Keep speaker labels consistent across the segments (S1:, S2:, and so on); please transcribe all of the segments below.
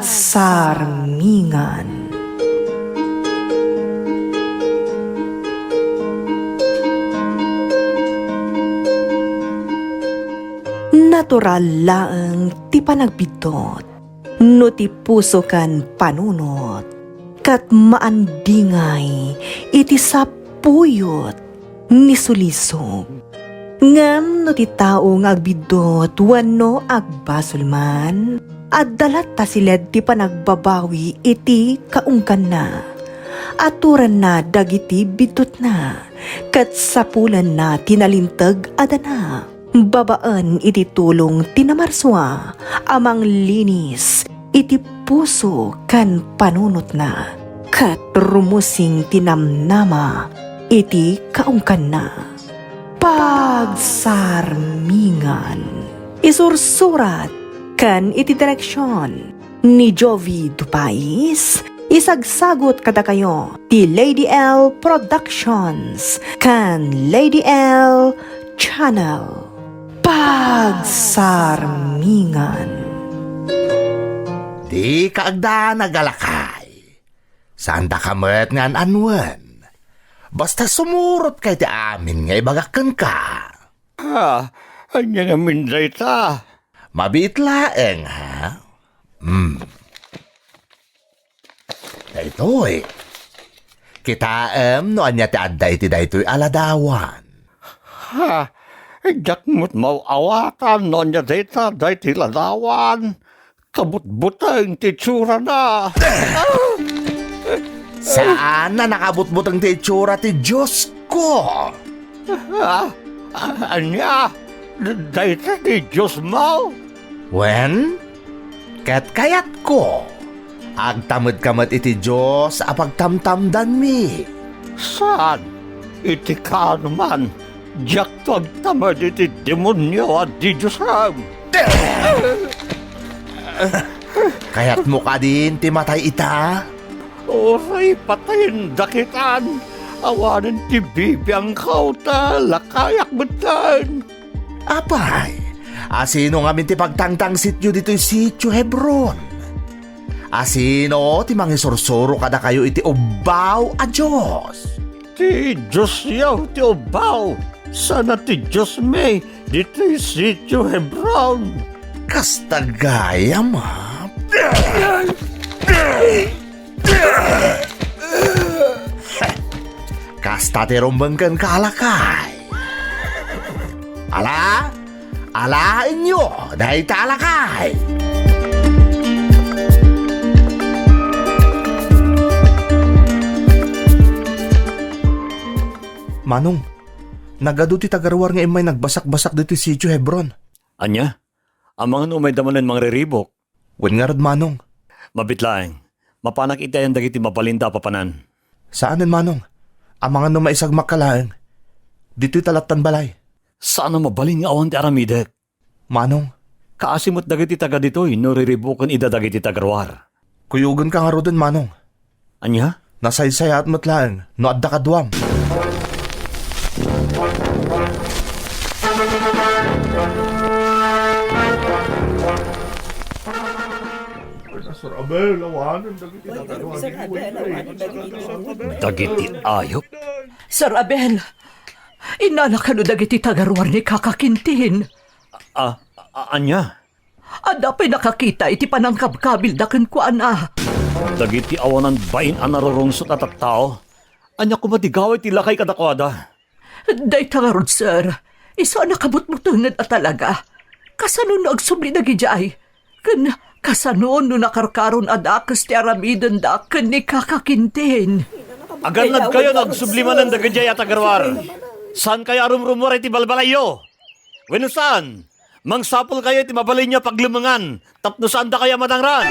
S1: Pagsarmingan. Natural laeng ti panagbitot, no ti puso kan panunot, kat maandingay iti sapuyot ni sulisog. Ngam no ti tao nga agbidot wano agbasulman, at dalat ta siled ti panagbabawi iti kaungkan na. Aturan na dagiti bidot na, kat sapulan na tinalintag adana. Babaan iti tulong tinamarswa, amang linis iti puso kan panunot na, kat rumusing tinamnama iti kaungkan na. Pagsarmingan. Isursurat kan iti direksyon ni Jovi Dupais. Isagsagot kada kayo ti Lady L Productions kan Lady L Channel. Pagsarmingan.
S2: Di kaagda nagalakay. Saan da kamet ngan anwen? Basta sumurot kay ti amin nga ibagakan ka.
S3: Anya nga minday ta.
S2: Mabit laeng, ha? Daytoy. Kita no anya ti adda iti daytoy aladawan.
S3: Jakmut mau awatan no nya dayta day tiladawan. Kabut-butang ti tsura na.
S2: Saan na nakabut-butang ti itsura ti Diyos ko?
S3: Anya? Dayta ti Diyos mo?
S2: Wen? Ket kayat ko. Agtamad-kamad iti Diyos apagtamtamdan mi.
S3: Saan? Iti ka naman. Jak to agtamad iti demonyo at di Diyosam.
S2: Kayat mo ka din ti matay ita?
S3: Oray patayin dakitan. Awanan ti bibiyang kauta. Lakayak betan.
S2: Apay, asino nga min ti pagtangtang sityo dito'y sityo Hebron? Asino ti mangisursuro kada kayo iti ubaw a Diyos?
S3: Ti Diyos yaw ti ubaw. Sana ti Diyos may dito'y sityo Hebron.
S2: Kasta gaya ma. Kasta ti rumbangkan kalakay. Alain nyo dahil talakay. Manong, nagado ti tagarwar nga imay nagbasak-basak dito si sityo Hebron.
S3: Anya? Ang mga no may damanan mga riribok.
S2: Wen nga rad manong.
S3: Mabitlaeng. Mapanak itayan dagiti mapalinda papanan.
S2: Saanin manong? Ang mga no maisagmak kalaeng. Dito'y talatan balay.
S3: Saan na mabalin nga awan ti aramidek?
S2: Manong,
S3: Kaasimot dagiti taga ditoy no riribukan ida dagiti tagarwar.
S2: kuyugan ka nga ro dun manong.
S3: Anya?
S2: Nasaysaya at matlaeng, no adda kadwam.
S3: Dagiti ayop?
S1: Sir Abel, inalakano dagiti tagarwar ni kakakintin.
S3: Anya?
S1: Ada pa'y nakakita iti panangkabkabil daken ko ana.
S3: Dagiti awanan bain ang narorungsot at tao? Anya ko matigaway tilakay kadakwada?
S1: Day tangarod, sir. Isa nakabutbutungan at talaga. Kasano no agsubli na gijay? Kasano no nakarkaron adakas ti aramidan daken ni kakakintin.
S3: Aganad kayo nagsubliman ng dagajay at agarwar. Saan kaya rumrumor iti balbalayo? Weno saan? Mangsapol kayo iti mabalay niya paglumangan. Tapno saan da kaya madangran?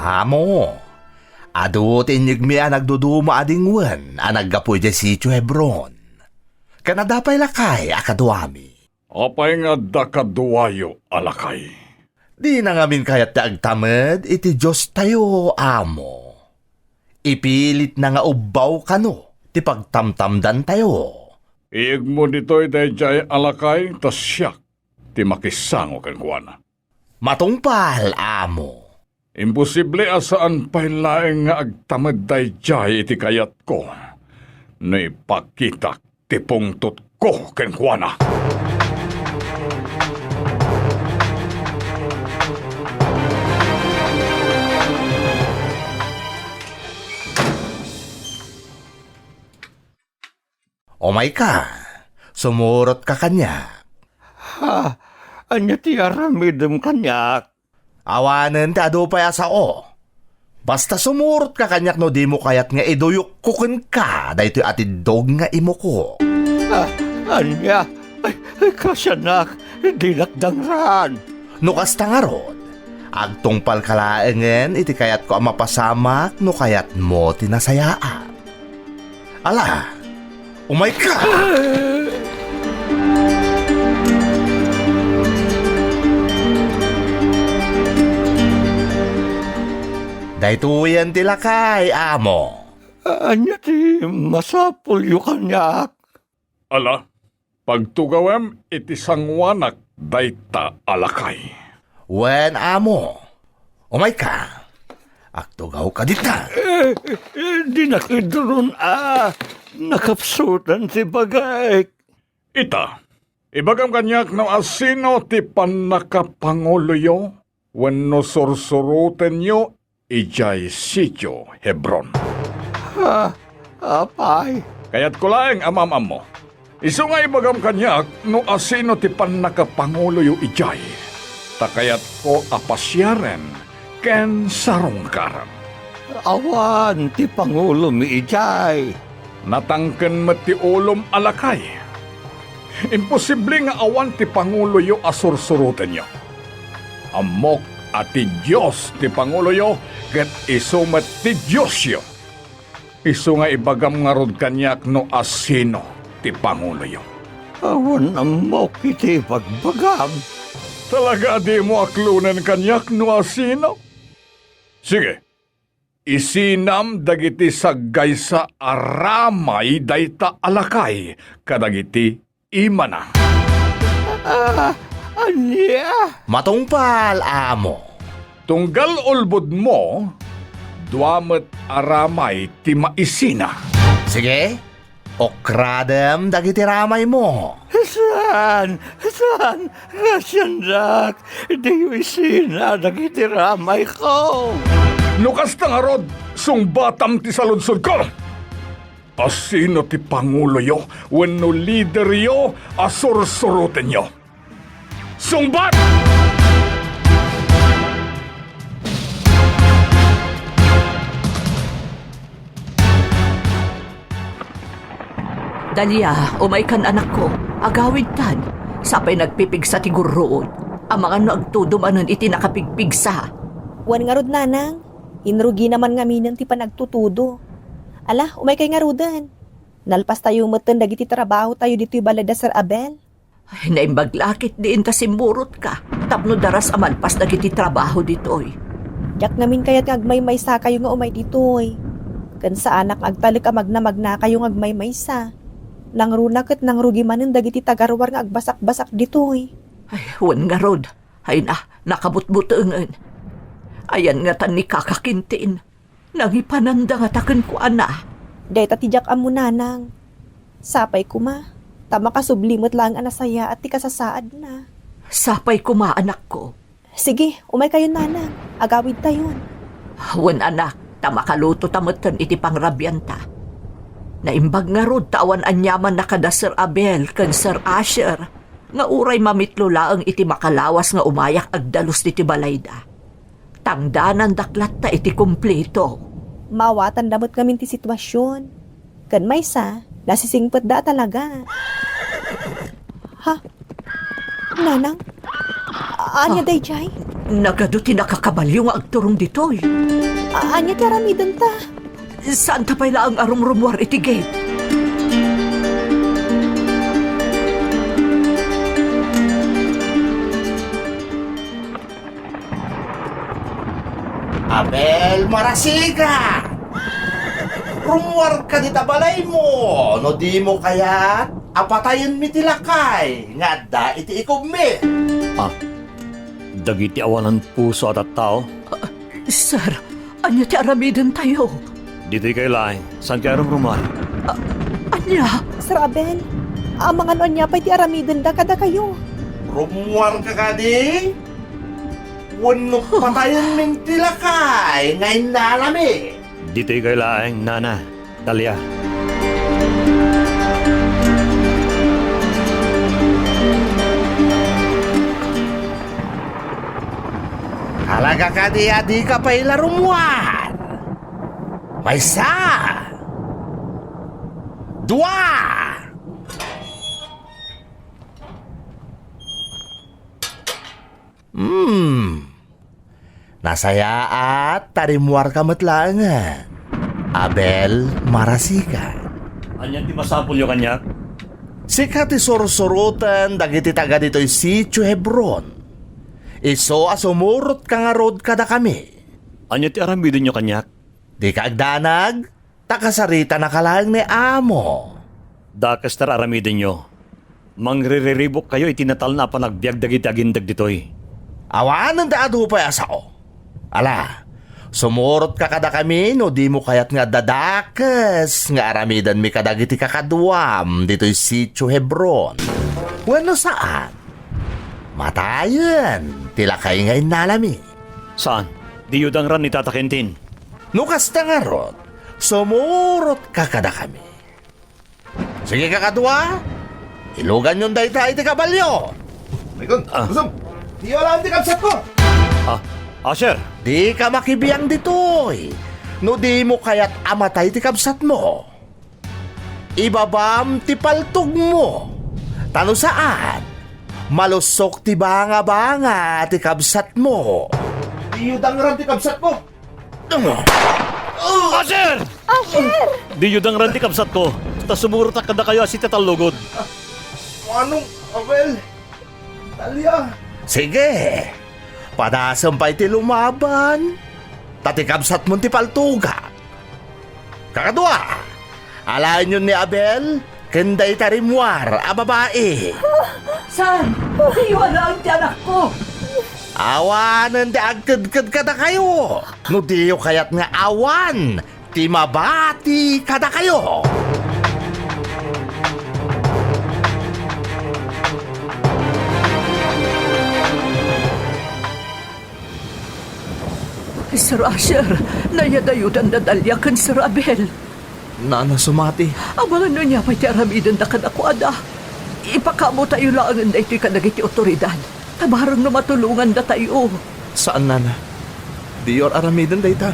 S2: Amo, adu tinyigmi ang nagduduma adingwan ang naggapoy di sityo Hebron. Kanadapay lakay akaduami.
S4: Apay nga da kaduwayo, alakay.
S2: Di na ngamin kayat ti agtamed iti Diyos tayo, amo. Ipilit na nga ubaw kano, ti pagtamtamdan tayo.
S4: Iig mo dito'y dayjay alakay, tas siyak, ti makisango ken kuana.
S2: Matungpal, amo.
S4: Imposible asaan pa'y laeng nga agtamad dayjay iti kayat ko. No ipakitak ti pungtot ko ken kuana.
S2: Umay ka, sumurot ka kanya.
S3: Ha, anya ti aramidem kanyak.
S2: Awanen ti ado pa asao. Basta sumurot ka kanyak no di mo kayat nga iduyok kukun ka dahito atidog nga imo ko.
S3: Anya, ay kasyanak, dinakdangran.
S2: No kasta nga rod, agtungpal kalaengen iti kayat ko ang mapasamak no kayat mo tinasayaan. Ala, umay ka! Daytoyan ti lakay, amo.
S3: Anya ti masapul yu kanyak.
S4: Ala, pagtugawem iti sangwanak dayta alakay.
S2: Wen, amo. Umay ka. Aktugaw ka dita.
S3: Di nakidurun nakapsutan si bagay.
S4: Ita, ibagam kanyak no asino ti panakapanguloyo wenno sursuruten nyo ijay sityo Hebron.
S3: Apay.
S4: Kaya't kulaeng amam mo. Isu nga ibagam kanyak no asino ti panakapanguloyo ijay. Takayat ko apasyaren ken sarungkaran.
S3: Awan ti Pangulo mi ijay.
S4: Natangken met ti ulom alakay. Imposible nga awan ti Pangulo yo asursuruten yo. Amok at ti Diyos ti Pangulo yo, ket iso met ti Diyos yo. Iso nga ibagam nga rod kanyak no asino ti Pangulo yo.
S3: Awan amok iti pagbagam.
S4: Talaga di mo aklunan kanyak no asino? Sige, isinam dagiti saggay sa aramay dayta alakay kadagiti imana.
S3: Anya?
S2: Matungpal, amo.
S4: Tunggal ulbod mo, duamet aramay ti maisina.
S2: Sige, okradem dagiti ramay mo.
S3: Saan? Rasyandak. Di isina nagiti ramay ko.
S4: Nukas na nga rod, sungbatam ti saludsod ko. Asino ti Pangulo yo, wenno lider yo, asursuruten yo. Sungbat!
S1: Dalia, umay kan anak ko, agawid tan. Sapay nagpipig sa tiguroon. Ang mga nagtudumanon iti nakapigpig sa.
S5: Wan nga rod nanang, inrugi naman nga minang ti panagtutudo. Ala, umay kay nga rodan. Nalpas tayo matan dagiti trabaho tayo dito'y balada Sir Abel.
S1: Ay, naimbaglakit diin ta simurot ka. Tapno daras amalpas dagiti trabaho ditoy.
S5: Yak ngamin kayat ngagmay-may sa kayo nga umay dito'y. Kan sa anak agtalik magna kayo ngagmay-may sa. Nangrunak at nangrugi manin dagiti tagarwar nga agbasak-basak dito'y.
S1: Ay, wan nga rod. Ay na, nakabutbutungan. Ayan nga tan ni kakakintin. Nangipananda nga taken ko ana.
S5: Deta tijak amo nanang. Sapay kuma. Tama ka sublimot lang anasaya at ti kasasaad na.
S1: Sapay ko anak ko.
S5: Sige, umay kayo nanang. Agawid tayon.
S1: Wan anak, tamakaluto tamatan iti pangrabyanta. Naimbag nga rod tawan anyaman na kada Sir Abel kan Sir Asher. Nga uray mamitlo laang iti makalawas nga umayak agdalos iti balayda. Tangdanan daklat ta iti kumpleto.
S5: Mawatan damot kami ti sitwasyon. Kan may sa, nasisingpet da talaga. Ha? Nanang? Anya day jay?
S1: Nagaduti nakakabalyo nga agturong ditoy.
S5: Anya ti aramidan ta?
S1: Saan tapay laang arumrumwar iti gate?
S2: Abel, marasiga! Rumwar ka di tabalay mo, no di mo kaya apatayon mi tilakay, nga da iti ikob mi.
S3: Dagiti awanan puso at tao.
S1: Sir, anya ti aramiden tayo.
S3: Dito'y kayo laing. Saan kayo rumruman?
S1: Anya,
S5: Sir Abel, ang mga noon niya pa'y ti aramiden da kada kayo.
S2: Rumuar ka kadi? Wano patayon min tilakay, ngayon nalami.
S3: Dito'y kayo laing, Nana. Talia.
S2: Halaga ka di ka pa ilarumuan. May isa. Dua. Nasaya at tarimuar ka matlangan. Abel Marasikan.
S3: Anyan ti masapul yung kanyak?
S2: Sikat isursurutan dagiti taga dito'y sitio Hebron. Iso asumurot ka nga rod kada kami.
S3: Anyan ti aramidin yung kanyak?
S2: Di ka agdanag, takasarita na kalaang ni amo.
S3: Dakas tar aramidin nyo. Mangririribok kayo itinatal na panagbiag dagiti agindag dito'y.
S2: Awanan da adu pa asao. Ala, sumurot ka kada kami no di mo kayat nga dadakas nga aramidan mi kadagiti kakaduam dito'y sitio Hebron. Wano saan? Matayan, tila kayo ngayon nalami.
S3: Saan? Di yudang ran ni Tata Quintin.
S2: Nukas ta nga rod, sumurot ka kada kami. Sige kakadwa, ilugan yung dayta iti kabalyo. Mayroon, kusam, di wala ang tikapsat ko.
S3: Asher,
S2: Di ka makibiyang ditoy. No di mo kaya't amatay ti kabsat mo. Ibabam ti paltog mo. Tano saan? Malusok ti banga-banga ti kabsat mo. Di yudang ram ti kabsat mo.
S3: Asher!
S5: Asher!
S3: Di yudang ran ti kapsat ko. Ta sumurot kada kayo asi tatalugod.
S2: Anong, Abel? Talia? Sige. Padasampay ti lumaban. Tatikabsat mo ti paltuga. Kakadwa, alain yun ni Abel, kenday tarimwar, a babae.
S1: San? Iwala ang tiyanak ko.
S2: Awanan di agkad-kad kada kayo. No diyo kayat nga awan, ti mabati kada kayo.
S1: Sir Asher, nayadayudan na dalya kan Sir Abel.
S2: Nana sumati.
S1: Ang mga ano niya pa'y ti aramidan na kanakwada. Ipakamo tayo lang na ito'y kadagiti otoridad. Tabarang na matulungan na tayo.
S2: Saan nana? Diyor aramidan dayta.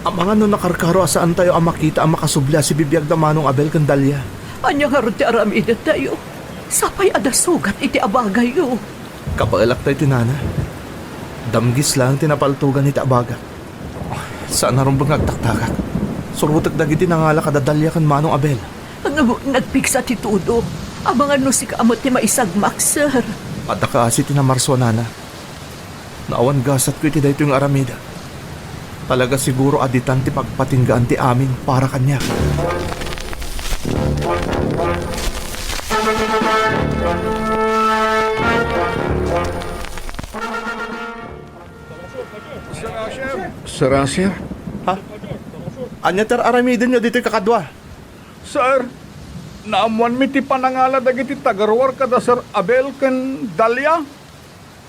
S2: Ang mga no nakarkaro saan tayo ang makita ang makasubla si bibiyag da manong Abel Candalya.
S1: Anya nga ron ti aramidan tayo. Sapay adasugat iti abagay yo.
S2: Kapalak tayo tinana. Damgis lang tinapaltugan ni Tabaga. Saan naroon bang nagtaktakak? Surutak dagiti nangala kadadalya kan manong Abel.
S1: Nagpiksa ti Tudo. Ang mga no si kaamot ti maisagmak, sir.
S2: At nakaasi tinamarso nana. Naawan gasat ko iti dayto yung aramida. Talaga siguro aditan ti pagpatinggaan ti amin para kanya.
S4: Sir Asher?
S2: Ha? Anya ter aramidin nyo dito kakadwa.
S4: Sir, naamuan mi ti panangala dagiti tagarwar kada Sir Abel ken Dalia.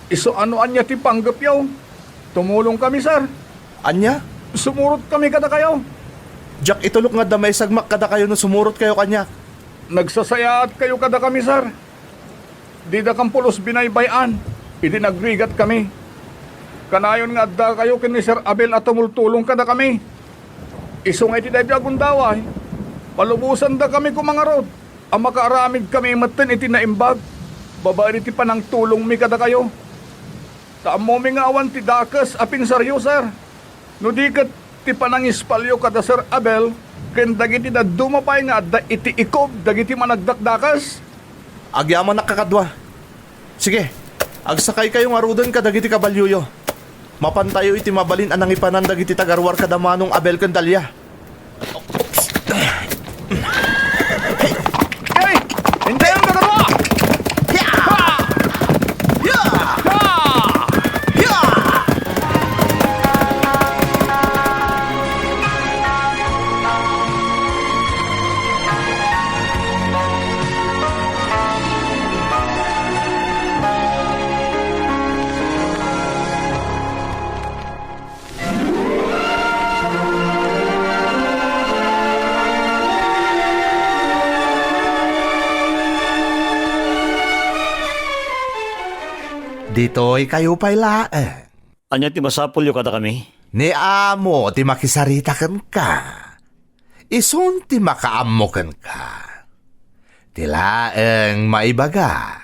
S4: Iso ano anya ti panggapyaw. Tumulong kami, sir.
S2: Anya?
S4: Sumurot kami kada kayo.
S2: Jack itulok nga damay sagmak kada kayo no sumurot kayo kanya.
S4: Nagsasayaat kayo kada kami, sir. Di da kang pulos binaybayan. Idi nagrigat kami. Kanayon nga da kayo ken ni Sir Abel at tumultulong kada kami. Iso nga iti dahi agundaway. Palubusan da kami kumangarod. Ang makaaramid kami maten iti naimbag. Babae iti panang tulong mi kada kayo. Taamo mi nga awan ti dakas apin saryo, sir. No di kat ti panang ispalyo kada Sir Abel. Ken dagiti da dumapay nga da iti ikob dagiti managdakdakas.
S2: Agyaman nakakadwa. Sige, agsakay kayo nga rudan kadagiti kabalyuyo. Mapantayo iti mabalin anang ipanandag iti tagarwar kadamanong Abel Candalya.
S4: Hey!
S2: Dito'y kayo pa'y laeng.
S3: Anya ti masapul yo kada kami?
S2: Ni amo ti makisaritaken ka. Isun ti makaamoken ka. Ti laeng maibaga.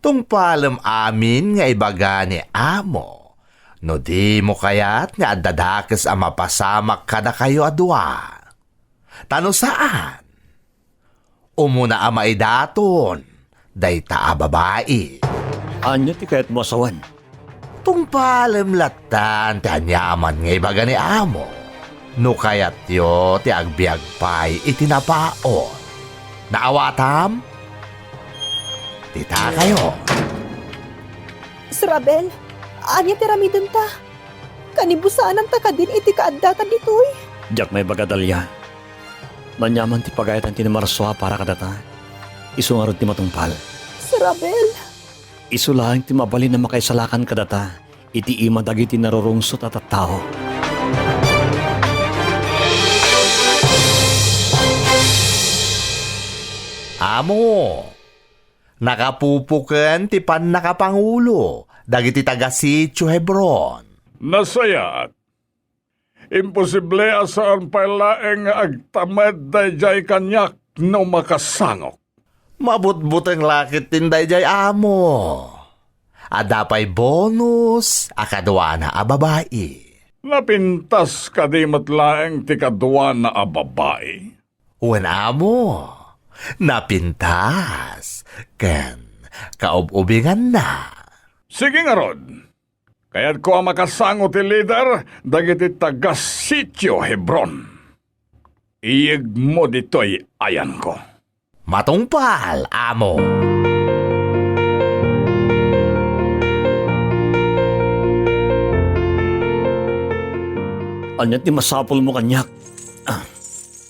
S2: Tungpalem amin nga ibaga ni amo. No di mo kayat nga adadakes ang mapasamak kada kayo adwa. Tano saan? Umuna ang maidaton. Dayta a babae.
S3: Anya ti kayat mo asawan?
S2: Tungpalem latan ti anyaman nga ibaga ni amo. No kayat yo ti agbiag pa'y itinapaon. Naawatam? Tita kayo.
S5: Sir Abel, anya tiramidon ta. Kanibusan ang takadin iti kaadatan ditoy.
S3: Jak may bagadalya. Manyaman ti pagayatan ti namaraswa para kadata. Isungarod ti matungpal.
S5: Sir Abel,
S3: Isulaang ti mabalin na makaisalakan kadata. Iti ima dagiti narurungsot at tao.
S2: Amo, nakapupuken ti pan nakapangulo. Dagiti taga Sitio Hebron.
S4: Nasayat. Imposible asaan pa laeng agtamed dayjay kanyak no makasangok.
S2: Mabutbuteng lakit tinday jay amo. Adapay bonus akadwa na a babae.
S4: Napintas kadimat laeng ti kadwa na a babae.
S2: Wen amo, napintas ken kaububingan na.
S4: Sige nga rod. Kaya't ko ang makasango ti leader dagiti taga Sitio Hebron. Iyeg mo dito'y ayan ko.
S2: Matungpal, amo.
S3: Anya ti masapul mo kanyak?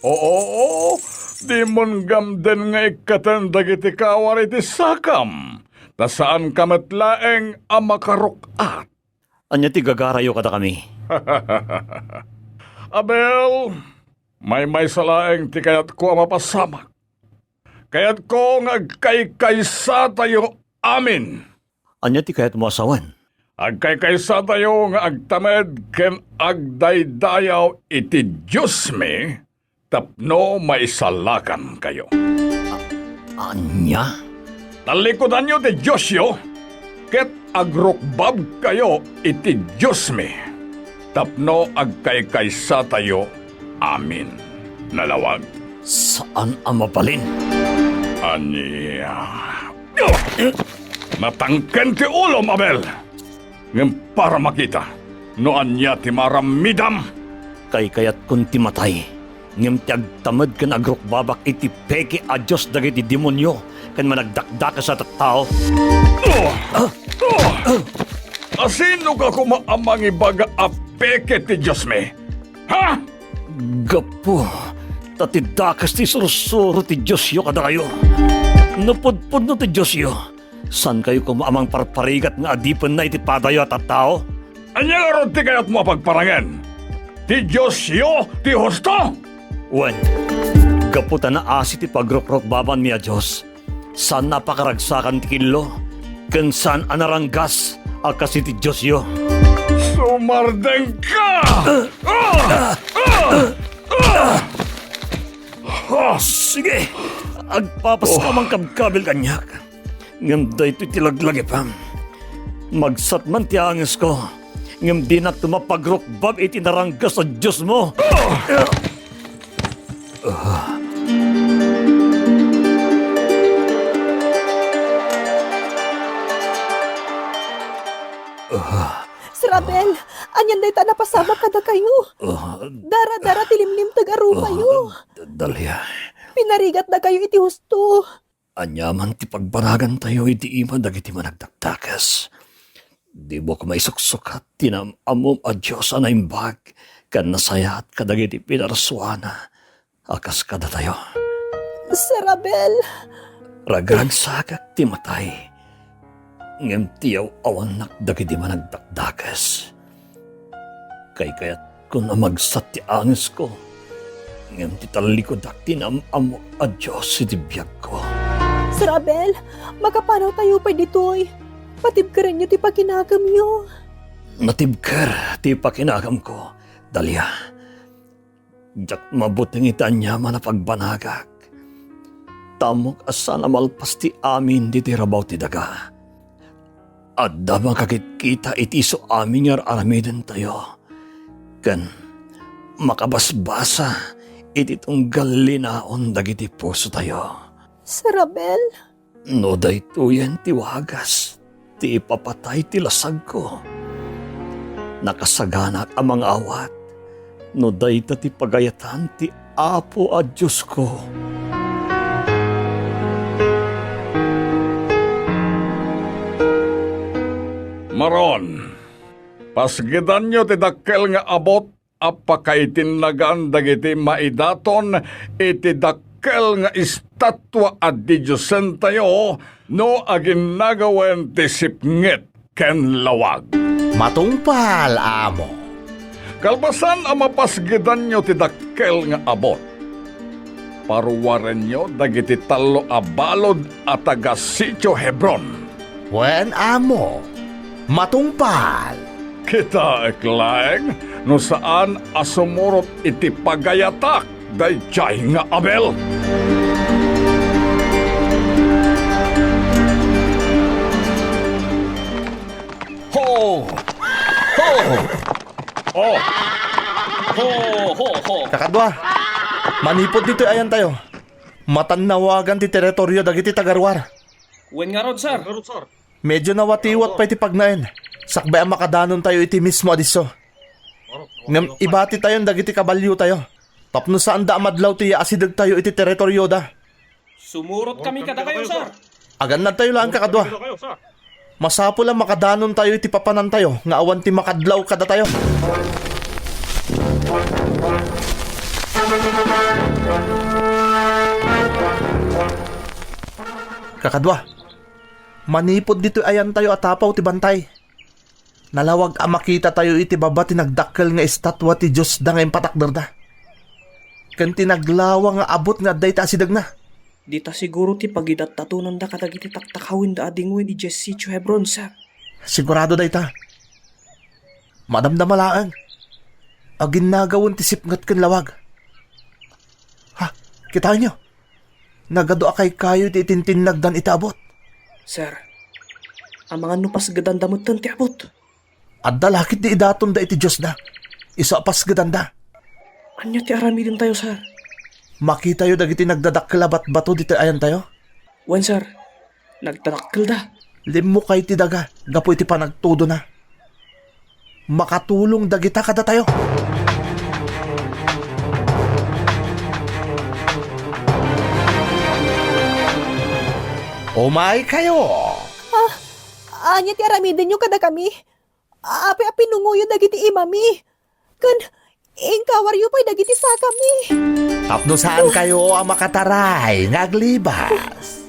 S4: Oo, di mon gamden nga ikatan dagiti kawar iti sakam. Ta saan kamat laeng ang makarukat.
S3: Anya ti gagarayo kada kami?
S4: Abel, may salaeng ti kayat ko ang mapasamak. Kayat ko nga agkaykaysa tayo amin.
S3: Anya ti kayat mo asawan?
S4: Agkaykaysa tayo nga agtamed ken agdaydayaw iti Diyos mi, tapno maisalakan kayo.
S3: Anya?
S4: Talikodan nyo ti Diyos yo, ket agrukbab kayo iti Diyos mi, tapno agkaykaysa tayo amin. Nalawag.
S3: Saan ang mapalin?
S4: Aniya. Natangken ti ulo, Mabel. Ngem para makita, no anya ti maramidam.
S3: Kay kayat kun ti matay. Ngem ti agtamad ken agrukbabak iti peki a Diyos dagiti demonyo ken managdakdak sa tattao.
S4: Asino ka kumaamang ibaga apeke ti Diyos mi? Ha?
S3: Gapo, tatidakas ti sursuro ti Diyos yo kada kayo. Napudpud no ti Diyos yo. San kayo kumaamang parparigat nga adipan na iti padayo at tao?
S4: Anya nga ron ti kayat mo pagparangan? Ti Diyos yo, ti husto?
S3: Wen, gaputa na asi ti pagrukrok baban mi a Diyos. San napakaragsakan ti kilo? Ken san anaranggas akasi ti Diyos yo?
S4: Sumardeng ka!
S3: Sige, agpapas ka mang kabkabil kanyak. Ngam da ito'y tilaglagi pa. Magsat man ti angis ko. Ngam di na tumapagrukbab iti naranggas sa Diyos mo.
S5: Sir Abel, anyan day ta napasama kada kayo. Dara-dara tilimlim tagarupa yo.
S3: Dalya,
S5: Pinarigat na kayo iti husto.
S3: anyaman ti pagbaragan tayo iti ima dagiti managdaktakas. Di mo ko maisuksukat tinamamom a Diyos na imbag kan nasayat kadagiti pinarsuana. Akas kada tayo.
S5: Sir Abel,
S3: Ragagsagak ti matay. Ngem tiyaw awanak dagiti managdakdakas. Kay kayat kun amagsat ti angis ko. Ngem ti talikodak tinamamo a Diyos iti biyag ko.
S5: Sir Abel, magapanaw tayo pa ditoy. Patibkaran niyo ti pakinagam niyo.
S3: Natibker, ti pakinagam ko. Dalia, jak mabuting itan niya manapagbanagak. Tamok asana malpas ti amin di tirabaw ti daga. Adda makakit iti so amin yar aramiden tayo. Kan makabasbasa iti tunggal linaon dagiti puso tayo.
S5: Sir Abel,
S3: No daytoyen ti wagas, ti ipapatay ti lasag ko. Nakasaganak ang mga awat, no dayta ti pagayatan ti Apo a Diyos ko.
S4: Maron, pasgidan nyo ti dakkel nga abot apakaitinlagan dagiti maidaton iti dakkel nga istatwa at di Diyosen tayo no aginagawen ti sipngit ken lawag.
S2: Matungpal, amo.
S4: Kalbasan ang mapasgidan nyo ti dakkel nga abot. Paruwaren nyo dagiti talo a balod at taga Sitio Hebron.
S2: Wen, amo. Matungpal.
S4: Kita eklaeng no saan asumurot iti pagayatak dayjay nga Abel.
S2: Ho! Ho!
S4: Oh,
S2: Kakadwa, manipod dito ayan tayo. Matanawagan ti teritoryo dagiti tagarwar.
S6: Wen nga rod, sir.
S2: Medyo nawatiwat pa iti pagnain. Sakbay ang makadanon tayo iti mismo adiso. Ngam ibati tayo dagiti kabalyo tayo. Tapno saan da amadlaw ti asidag tayo iti teritoryo da.
S6: Sumurot kami kada kayo, sir.
S2: Agan na tayo lang kakadwa. Masapo lang makadanon tayo iti papanan tayo. Nga awan ti makadlaw kada tayo. Kakadwa, manipod dito ayan tayo atapaw ti bantay. Nalawag ang makita tayo iti baba tinagdakkel nga estatwa ti Diyos da ngayon patakderda. Kan tinaglawa nga abot nga day ta asidag na.
S6: Di ta siguro ti pagidat tatunan da kadagiti taktakawin da adingwe ni Sitio Hebron, sir.
S2: Sigurado day ta. Madamdamalaan. Agin nagawon ti sipngat ken lawag. Ha, kita nyo. Nagado akay kayo ti itintinagdan itabot.
S6: Sir, ang mga nupas gadandamot tan ti abot.
S2: At dalakit di idaton da iti Diyos na. Isa pas gadanda.
S6: Anya ti aramidin tayo, sir.
S2: Makita yo dagiti nagdadaklabat bato dito ayan tayo.
S6: Wen, sir, nagtarakkel da.
S2: Limmo kay ti daga. Gapo iti panagtudo na. Makatulong dagita kada tayo. Umay kayo.
S5: anya ti aramiden nyo kada kami. Api-api nunguyo dagiti imami. Kan, ingkawar yu pa'y dagiti sa kami.
S2: Tapno saan kayo ang makataray ngaglibas?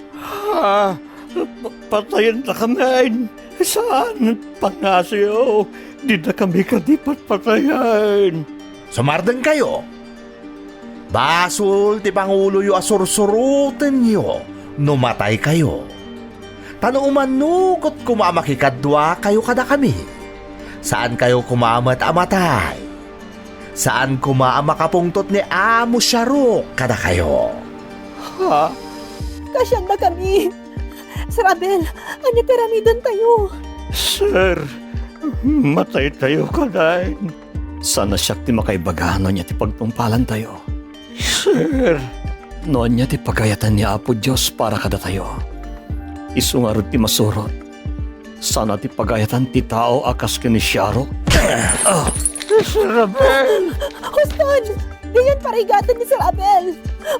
S3: Patayin na kami. Saan pangasyo? Di na kami kadipat patayin.
S2: Sumardeng kayo. Basul ti Pangulo yu asursurutin nyo. Numatay kayo. Tano umanukot kumamakikadwa kayo kada kami. Saan kayo kumamat amatay? Saan makapungtot ni Amo Sharuk kada kayo?
S3: Ha?
S5: Kasyan na kami. Sir Abel, anya ti aramiden tayo.
S3: Sir, matay tayo kadain. Sana siya ti makaibagano niya ti pagtungpalan tayo. Sir, noon niya ti pagayatan niya Apo Diyos para kada tayo. Isungarod ti masurot. Sana ti pagayatan ti tao akas kini Sharuk. Sir Abel!
S5: Huston! Diyan parigatan ni Sir Abel.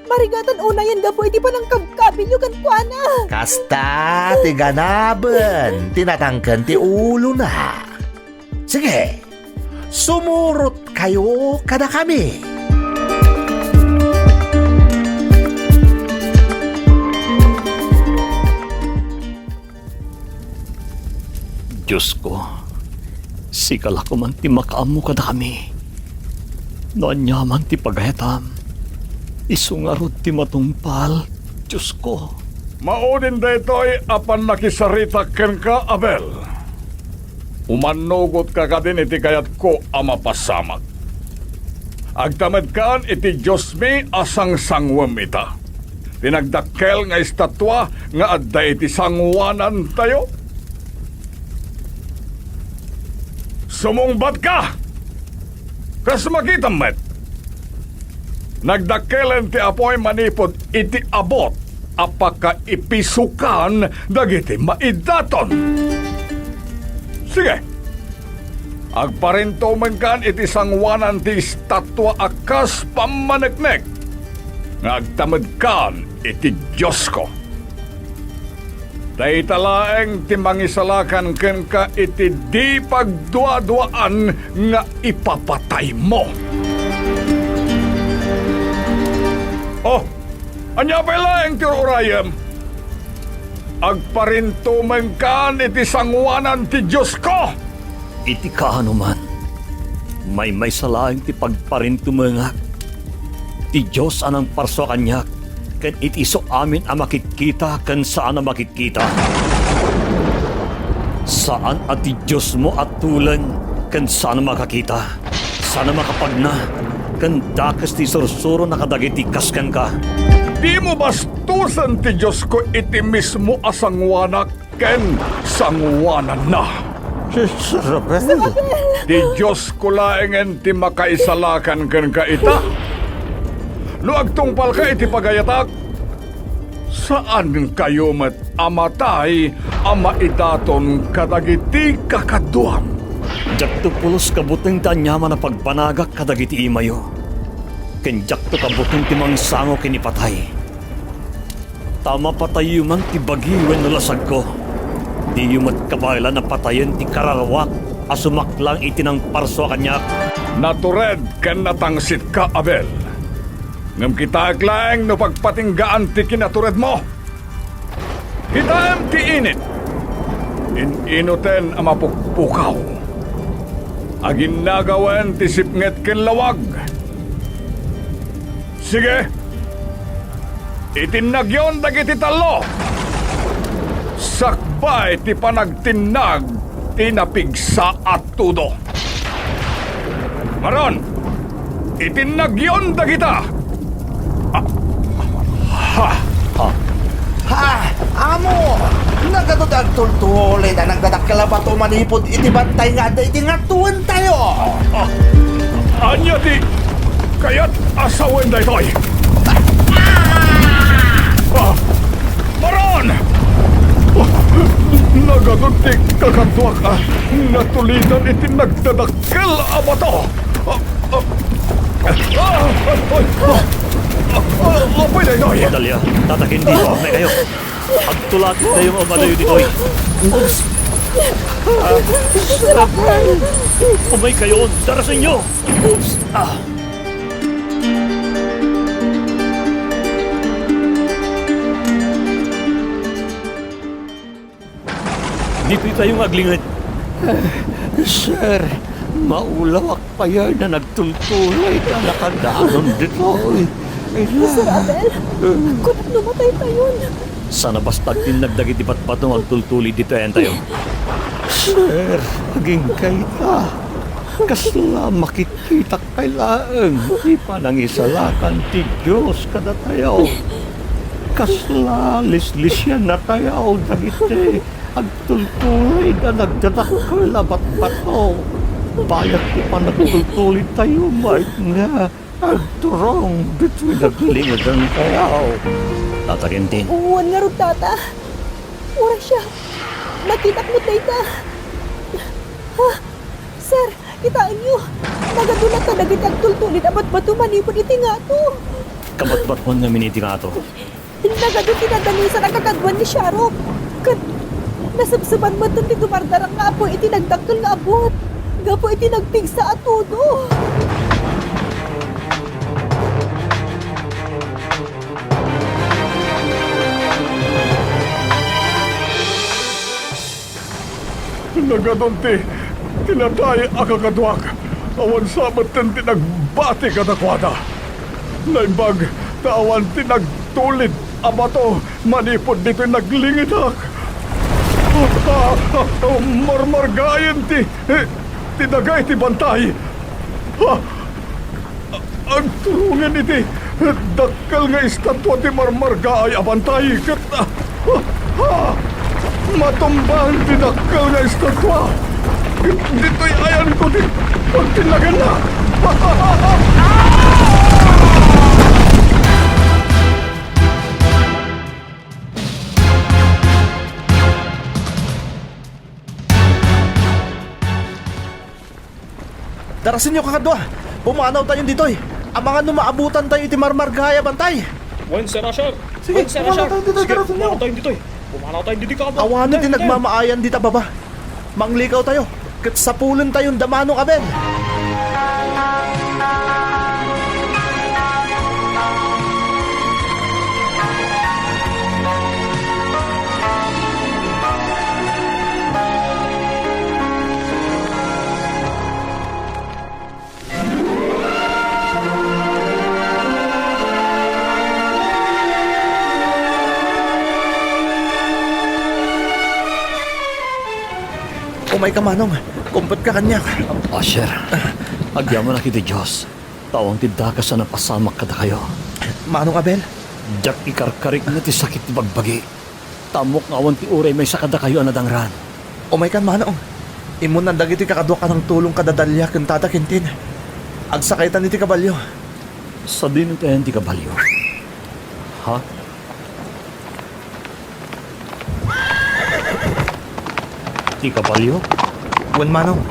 S5: Marigatan una yan gapo, iti pa ng kabilyo kan kuana.
S2: Kasta ti ganaben, tinatangkan ti ulo na. Sige, sumurot kayo kada kami.
S3: Diyos ko, sikala ko man ti makaamo kada kami. Noon niya man ti pagahetam. Isungarot ti matungpal, Diyos ko.
S4: Maudin daytoy apan nakisarita ken ka, Abel. Umanugot ka din iti kayat ko ama pasamak. Agtamad kaan iti Diyos mi asang sangwam ita. Tinagdakkel nga estatwa nga adda iti sangwanan tayo. Sumungbat ka! Kas makita met. Nagdakkelen ti apoy manipod iti abot apaka ipisukan dagiti maidaton. Sige. Agparinto man kan iti sangwanan ti estatwa akas pamaneknek. Ngagtamad kan iti Diyos ko. Daytalaeng ti mangisalakan ken ka iti di pagdua-duaan nga ipapatay mo. Oh, anya pa laeng ti urayem. Agparintumen kan iti sangwanan ti Diyos ko.
S3: Iti kaanuman, may salaing ti pagparintumengak. Ti Diyos anang parso kanyak, ken iti iso amin ang makikita ken saan ang makikita. Saan at ti Diyos mo at tulen ken saan ang makakita. Saan ang makapagna ken dakas ti sursuro nakadagiti kasken ka.
S4: Di mo bastusan ti Diyos ko iti mismo asangwanak ken sangwanan na. Ti Diyos ko laengen ti makaisalakan ken ka ita. No agtungpal ka iti pagayatak, saan kayo met amatay ama idaton kadagiti kakaduam?
S3: Jakto pulos kabuteng tanyaman na pagpanagak kadagiti imayo. Ken jakto kabuteng timang sango kinipatay. Tama patay yumang ti bagiwen no lasag ko. Di yumat kabayla na patayen ti kararwak asumaklang itinang parso kanyak.
S4: Natured ken natangsit ka, Abel. Ngam kita aglaeng no pagpatinggaan ti kinatured mo. Hitaem ti init. Ininoten ang mapukpukaw. Agin nagawen ti sipnget ken lawag. Sige. Itinagyon dagiti talo. Sakbay ti panagtinag tinapigsa at tudo. Maron, itinagyon dagita.
S2: Amo! Nagadudag tultuloy na nagdadakkalabato manipod iti bantay nga da iti ngatuan tayo!
S4: Anya ti kayat asawen daytoy. Maron! Nagadudik kakatuak natulitan iti nagdadakkel abato. Apoy daytoy.
S3: Dalia, tatakin dito. May kayo. Agtulat kayo ang malayo ditoy. Umay kayo. Darasin nyo. Dito tayong aglingad. Sir, maulawak pa yan na nagtultuloy na nakadaanon dito.
S5: Sir Abel, kunat lumatay tayo.
S3: Sana basta tinagdagit ipat patong agtultuli dito yan tayo. Sir, maging kaita. Kasla makikita kailaan. Di pa nang isalakan ti Diyos kada tayo. Kasla lislis yan na tayo. Dagiti agtultuli na nagdadakal abat pato. Bayat di pa nagtultuli tayo. Mait nga. Agturong between naglingad ang tayo. Tata Quintin.
S5: Uwan nga rin, tata. Ura siya. Nakita mo tayo. Ha? Sir, kitaan niyo. Nagadulat na nagitag tultulit abat bato manipod iti nga to.
S3: Kabat-bat mo nga miniti nga to.
S5: Nagadun tinadali sa nakakadwan ni Sharok. Kat nasabsaban mo itong titumardarang nga po iti nagdakkel nga abot. Nga po iti nagpigsa at todo.
S4: Nagadunti, tinatay akakadwak. Awan sabat tinag bati kadakwada. Naimbag, tawan tinagtulit Abato, manipod dito naglingit ak. Marmargayan ti dagay ti bantay. Ang turungan iti, dakkel nga estatwa ti marmargaay abantay. Kat, matumbahan ti dakkel nga estatwa. Dito'y ayan ko ti pagtinagan na.
S2: Darasin nyo kakadwa. Pumanaw tayo dito eh. Ang mga numaabutan tayo iti marmargaya bantay.
S6: Wen, Sir Asher!
S2: Sige,
S6: Wen, Sir
S2: pumanaw
S6: Asher!
S2: tayo dito,
S6: Sige,
S2: darasin nyo.
S6: pumanaw tayo dito eh. Pumanaw tayo dito ka ba?
S2: Awanin din nagmamaayan dita baba. Manglikaw tayo. Kat sapulan tayong damanong Abel. Umay ka manong. Kumpot ka kanya.
S3: Asher, agyaman na kita Diyos. Tawang tidaka sa napasamak kada kayo.
S2: Manong Abel.
S3: Jak ikarkarik na ti sakit ti bagbagi. Tamok nga awan ti uray may sakada kayo anadangran.
S2: Umay ka manong. Imun nandag iti kakadwa ka ng tulong kadadalya kung tatakintin. Agsakaitan iti kabalyo.
S3: Sa dinutayan ti kabalyo. Ha? Ti kabalyo?
S2: Wan manong.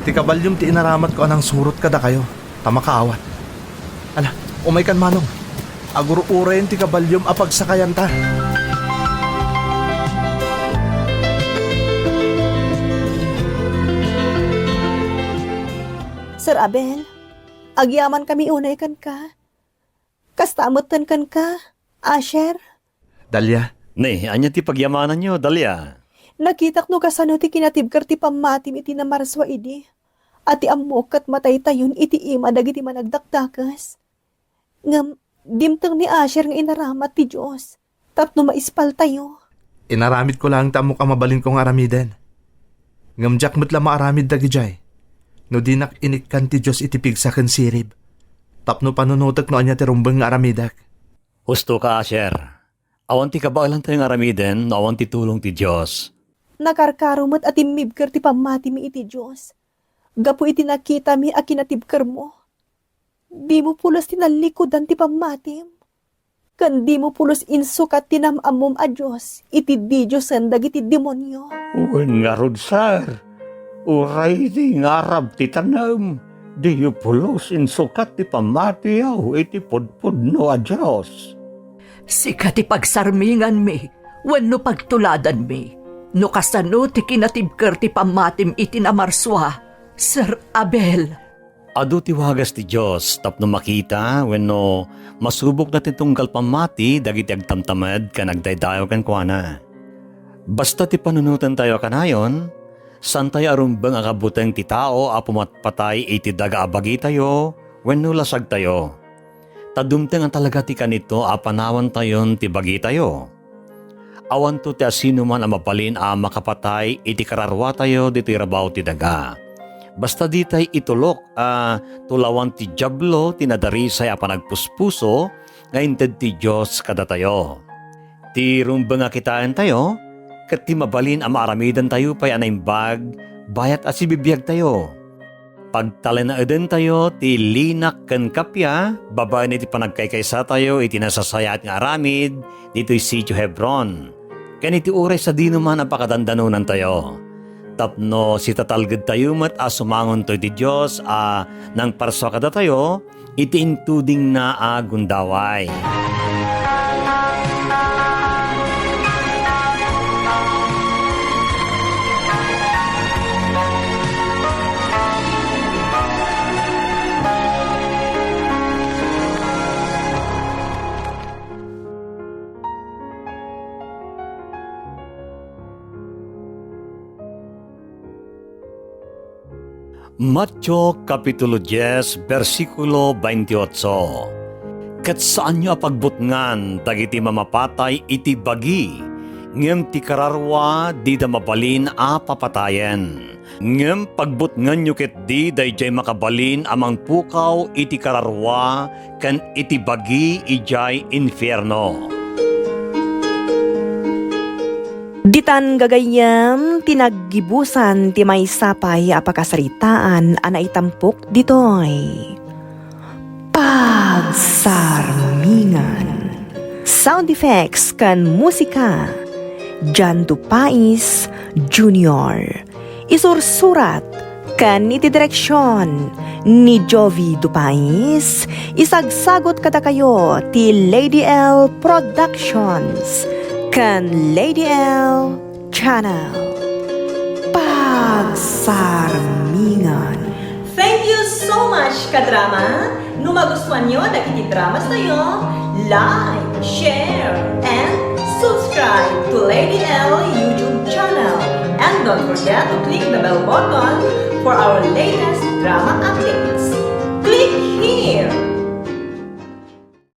S2: Ti kabalyom ti inaramat ko anang surot kada kayo. Tamakaawat. Ala, umay kan manong. Aguro-urayin ti kabalyom apagsakayan ta.
S5: Sir Abel, agyaman kami unay kan ka. Kastamutan kan ka, Asher.
S2: Dalya,
S3: Ne, anya ti pagyamanan nyo, Dalia.
S5: Nakitak no kasano ti kinatibkar ti pamatim iti namarswa idi. Ati amok kat matay tayon iti ima dagiti managdakdakas. Ngam, dimtang ni Asher nga inaramat ti Diyos. Tapno maispal tayo.
S2: inaramid ko lang tamok ang mabalin kong aramiden. Ngamjak mo't lang maaramid dagi jay. No dinak inikkan ti Diyos itipig sa kan sirib. Tapno panunutak no anya ti rumbang nga aramidak.
S3: Husto ka, Asher. Awan ti kabailan tayong aramiden, no awan ti tulong ti Diyos.
S5: Nakarkarumot at imibkar ti pamati mi iti Diyos. Gapu iti nakita mi a kinatibkar mo. Di mo pulos tinalikodan ti pamatim. Kan di mo pulos insukat tinamamom a Diyos. Iti di Diyosan dagiti demonyo.
S3: Uwan nga rod, sir. Uray di ngarab ti tanam. Di yu pulos insukat ti pamatiyaw iti pudpud no a Diyos.
S1: Sika ti pagsarmingan mi, wenno pagtuladan mi. No kasano ti kinatibker ti pamatim iti namarswa, Sir Abel.
S3: Adu ti wagas ti Diyos, tapno makita, wenno masubok na titunggal pamati, dagiti agtamtamad ka nagdaydayo kan kuana. Basta ti panunutan tayo kanayon, san tayo arumbang akabuteng ti tao a pumatpatay iti daga abagi tayo, wenno lasag tayo. Tadumteng ang talaga ti kanito a panawan tayon ti bagi tayo. Awan to ti asino man ang mapalin a makapatay iti kararwa tayo dito irabaw ti daga. Basta di tayo itulok tulawan ti jablo tinadarisay a panagpuspuso nga inted ti Diyos kada tayo. Ti rumbang nga kitaan tayo kat ti mabalin a maaramidan tayo pa'y anaimbag bayat at sibibiyag tayo. Pagtalinaeden tayo ti linak ken kapya, babae ni ti panagkaykaysa tayo iti nasasayat nga aramid, dito'y Sitio Hebron. Ken iti uray sa dino man ang pakadandanunan tayo. Tapno si tatalged tayo mat sumangon to iti Diyos nang parso kada tayo, iti intuding na gundaway. Mateo Kapitulo 10, versikulo 28. Ket saan nyo pagbutngan dagiti mamapatay iti bagi, ngem ti kararwa di da mabalin a papatayen. Ngem pagbutngan nyo ket di dayjay makabalin amang pukaw iti kararwa ken iti bagi ijay infierno.
S5: Ditan gagayam, tinaggibusan ti may sapay apakasaritaan ana itampok ditoy. Pagsarmingan. Sound effects kan musika. Jan Dupais Jr. Isursurat kan iti direksyon ni Jovi Dupais. Isagsagot kada kayo ti Lady L Productions kan Lady L Channel. Pagsarmingan.
S7: Thank you so much, kadrama! No magustuhan nyo dagiti dramas tayo, like, share, and subscribe to Lady L YouTube channel. And don't forget to click the bell button for our latest drama updates. Click here!